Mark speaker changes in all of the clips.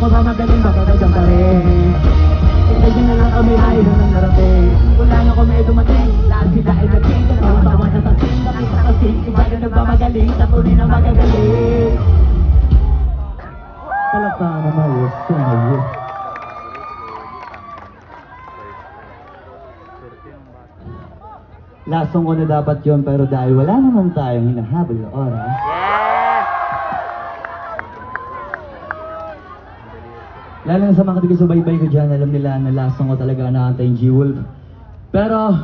Speaker 1: ko ba magaling, baka ganyan pa rin. Ikagin na lang kami ay nang narating. Wala na ko may dumating, lahat sila ay naging. Ang bawa na sa sing, nakita kasi iba na nagmamagaling, sa tuloy na magagaling. Palakpakan naman yun sa iyo. Lasong ko na dapat yun, pero dahil wala naman tayong hinahabol na oras. Lalo na sa mga taga-subaybay ko dyan, alam nila na lasong ko talaga nakanta yung G-Wolf. Pero,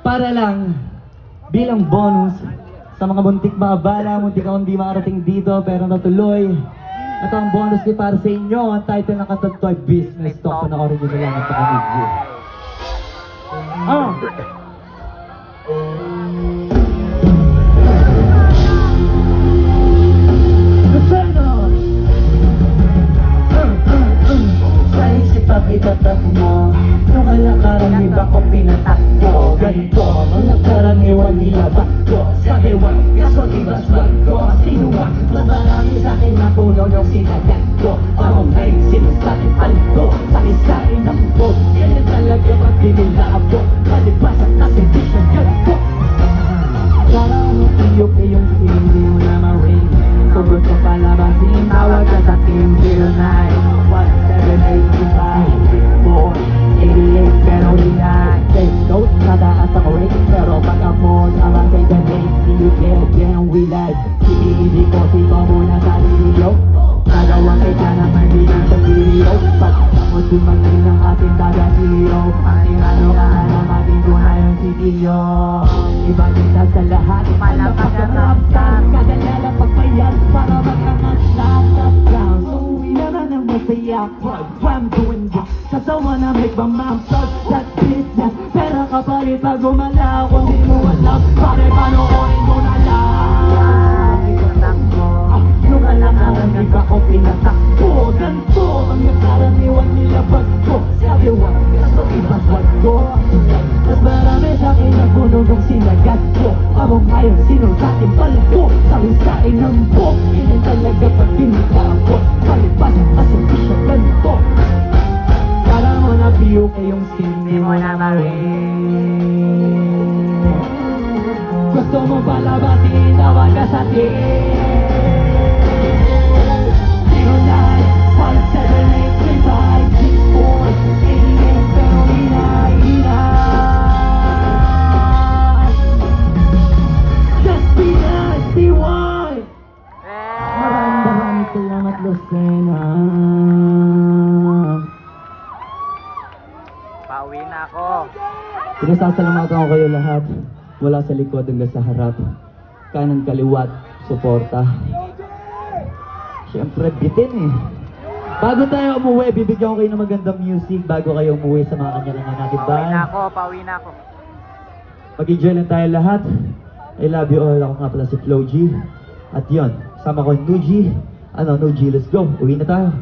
Speaker 1: para lang, bilang bonus, sa mga muntik maabala, muntik akong di makarating dito, pero natuloy. Ito ang bonus ko para sa inyo, ang title ng kantang to ay Business Talk. Panoorin nyo na lang ang pakinig nyo. Itatak mo, nung kalakaran iba ko pinatakbo. Ganito, mga karaniwan nilabak ko. Sa dewan, kaso ibas wag ko. Sinuwak, mas marami sa'kin na puno yung sinagat ko. Ako ngayon sinusakin palito, sakisain ng bog. Ganyan talaga pag dinilabo, malibasan kasi di siya ganito. Parang iyok iyong sindi mo na ma-ring. Kung gusto palabasin, tawag ka sa team 09 1785 88 pero hinay. Take note, nataas ako rate, pero pag ako tama say the name, see you again, we like. Hindi ko sito muna sa video, nagawang kita na may bilang sa video. Pag ako dumating ng ating daga zero, patingano ka na matintunay ang sitio. Iba kita sa lahat, malapag ka rapstar, kadalala pagpayat para makangas lahat of ground. So uwi naman ang masaya, I'm doing this cause I wanna make my mom start that business. Pera kapalit pag gumala, kung di mo alam, pare panoorin mo na lang. Nung kalakaran di ba ko pinatakbo, ganito ang nakaraniwan nila bagko. Sabi wag, kaso ibas wag ko. Mas marami sa'kin na puno nung sinagat ko. Amo ngayon sinusakin palito, sabi sa'kin ng bok. Hindi talaga pag pinitako, palipasan kasi di siya ganito. Parang mo na piyok ay yung sindi mo na marin. Gusto mo palabasin, tawag ka sa team 09-1783-564-88 pero hinay-hinay. Just be nice, be wise. Maraming salamat, Lucena.
Speaker 2: Pauwi na ako.
Speaker 1: Pinasasalamatan ko kayo lahat, mula sa likod hanggang sa harap, kanan kaliwat, suporta. Siyempre, bitin eh. Bago tayo umuwi, bibigyan ko kayo ng magandang music bago kayo umuwi sa mga kanya-kanya natin ba?
Speaker 2: Pauwi na ako.
Speaker 1: Mag-enjoy lang tayo lahat. I love you all. Ako nga pala si Flo G. At yun, sama ko yung Nuji. Nuji, let's go. Uwi na tayo.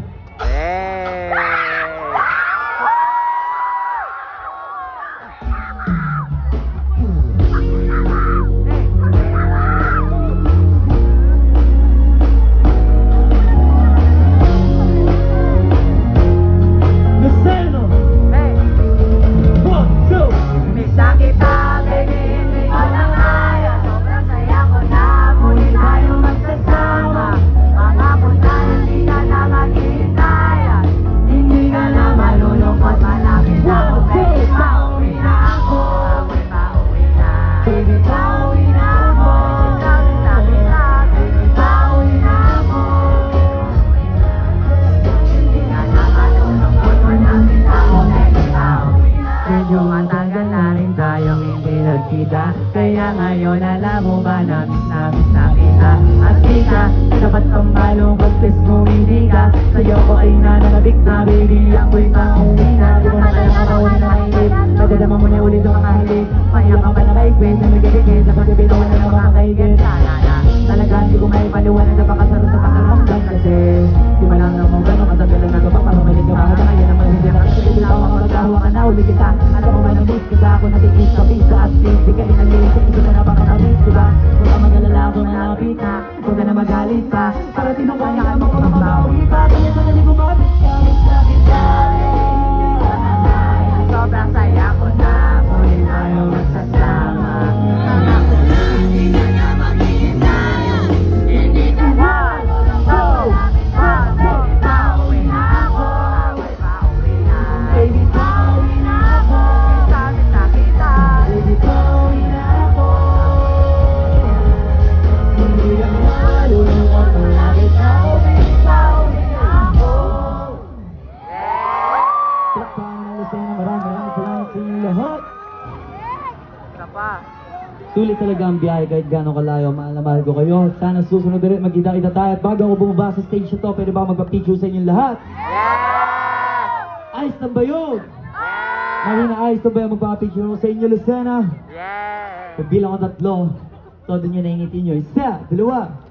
Speaker 3: Kaya ngayon alam mo ba namin nakita at kita. Dapat kang malungkot, please hindi ka. Sa'yo ko ay nananabik na baby, ako'y pauwi na. Di mo na kaya kakawin na mahilig, madadama mo na ulit ang mga hilig. Payak ka pa na maigwit, na nagigigit, na pagkabito na ng mga kaigit. Talaga hindi ko may paliwanag na pakasaro sa pakaramdam. Kasi di mo lang naman gano'n katagalan na ito pa. Parang may nagkamahan na ngayon naman hindi na. Kasi bitaw ako magkahuwa ka na uli kita. Alam mo man ang miss kita ako natikis ka pisa at please. Di ka inagin sa iso mo na baka na-miss diba? Huwag ka mag-alala kung nalapit na, huwag ka na magalit pa. Para tinukanya ka mo kung mabawi pa. Kaya sa nalig umabit
Speaker 1: Sulit talaga ang biyahe kahit gano'ng kalayo. Mahal na mahal ko kayo. Sana susunod ulit magkita-kita tayo. At bago ako bumaba sa stage na to, pwede ba magpa-picture sa inyong lahat?
Speaker 2: Yes!
Speaker 1: Ayos na ba yun?
Speaker 2: Yes!
Speaker 1: Mahina ayos na ba yung magpa-picture ako sa inyo, Lucena?
Speaker 2: Yes!
Speaker 1: Pagbilang ko 3, todo nyo nangingiti nyo. 1, 2,